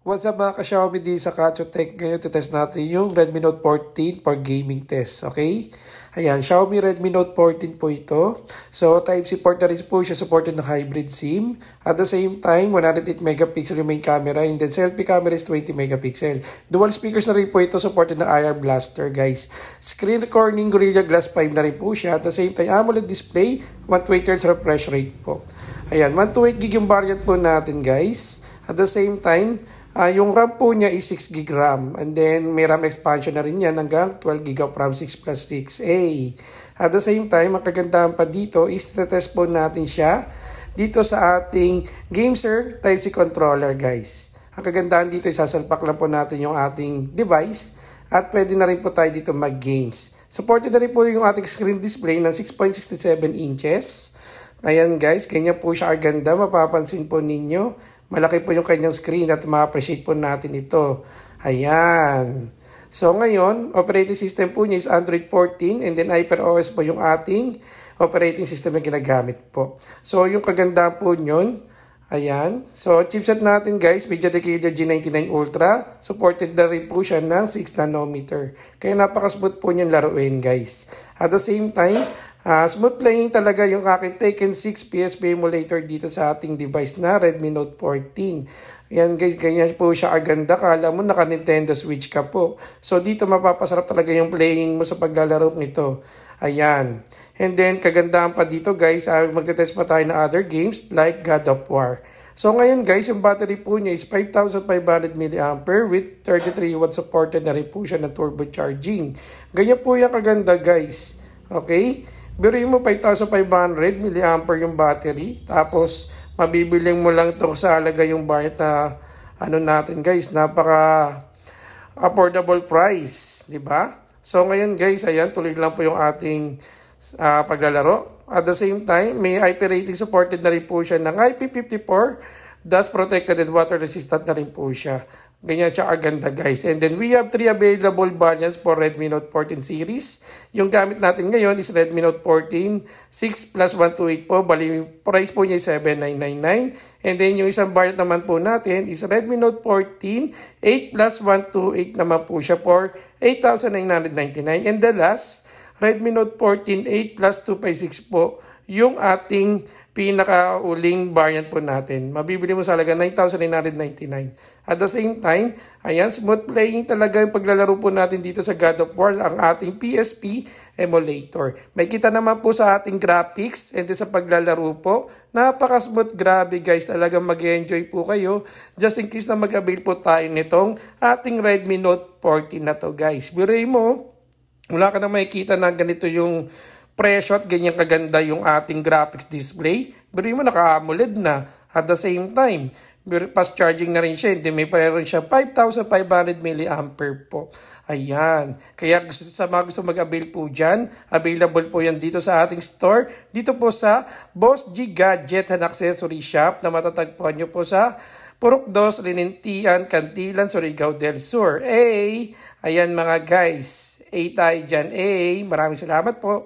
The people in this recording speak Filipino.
What's up mga ka-Xiaomi di sa Katsu Tech. Ngayon test natin yung Redmi Note 14 for gaming test. Okay? Ayan, Xiaomi Redmi Note 14 po ito. So Type-C port na rin po siya, supported na hybrid SIM. At the same time, 108 megapixel yung main camera and then selfie camera is 20 megapixel. Dual speakers na rin po ito, supported na IR blaster guys. Screen recording Gorilla Glass 5 na rin po siya. At the same time, AMOLED display, 120Hz refresh rate po. Ayan, 128GB yung variant po natin guys. At the same time, yung RAM po niya is 6GB RAM. And then, may RAM expansion na rin yan hanggang 12GB of RAM 6 plus 6A. At the same time, ang kagandahan pa dito is test po natin siya dito sa ating GameSir Type-C controller guys. Ang kagandahan dito is sasalpak lang po natin yung ating device at pwede na rin po tayo dito mag-games. Supported na rin po yung ating screen display ng 6.67 inches. Ayan guys, ganyan po siya kaganda. Mapapansin po ninyo. Malaki po yung kanyang screen at ma-appreciate po natin ito. Ayan. So ngayon, operating system po niya is Android 14 and then HyperOS po yung ating operating system na ginagamit po. So yung kaganda po nyon, ayan. So chipset natin guys, MediaTek Helio G99 Ultra. Supported na rin po siya ng 6 nanometer. Kaya napaka-smooth po niyan laruin guys. At the same time, smooth playing talaga yung aking Tekken 6 PSP emulator dito sa ating device na Redmi Note 14. Yan guys, ganyan po siya aganda. Kala mo naka Nintendo Switch ka po. So dito mapapasarap talaga yung playing mo sa paglalaro nito. Ayan. And then kagandahan pa dito guys, magte-test pa tayo ng other games like God of War. So ngayon guys, yung battery po niya is 5,500 mAh with 33 watts supported na rin po siya ng turbocharging. Ganyan po yung kaganda guys. Okay? Biruin mo 5,500 mAh yung battery. Tapos, mabibiling mo lang ito sa halaga yung bayad na ano natin guys. Napaka affordable price. Diba? So, ngayon guys, ayan, tuloy lang po yung ating paglalaro. At the same time, may IP rating supported na rin po siya ng IP54. Dust protected and water resistant na rin po siya. Ganyan siya aganda guys. And then we have 3 available variants for Redmi Note 14 series. Yung gamit natin ngayon is Redmi Note 14 6 plus 128 po. Bali, price po niya is 7,999. And then yung isang variant naman po natin is Redmi Note 14 8 plus 128 naman po siya for 8,999. And the last, Redmi Note 14 8 plus 256 po yung ating pinakauling variant po natin. Mabibili mo sa halaga 9,999. At the same time, ayan, smooth playing talaga yung paglalaro po natin dito sa God of War, ang ating PSP emulator. May kita naman po sa ating graphics and sa paglalaro po. Napaka-smooth, grabe guys. Talagang mag-enjoy po kayo. Just in case na mag-avail po tayo nitong ating Redmi Note 14 na to guys. Biruin mo, wala ka na makikita na ganito yung presyo at ganyan kaganda yung ating graphics display. Biruin mo, naka-AMOLED na. At the same time, fast charging na rin siya. Hindi, may meron siya 5,500 mAh po. Ayan. Kaya sa mga gusto mag-avail po dyan, available po yan dito sa ating store. Dito po sa Boss G Gadget and Accessory Shop na matatagpuan nyo po sa Purok 2, Linentian, Cantilan, Surigao del Sur. Ayan mga guys. Tayo dyan. Maraming salamat po.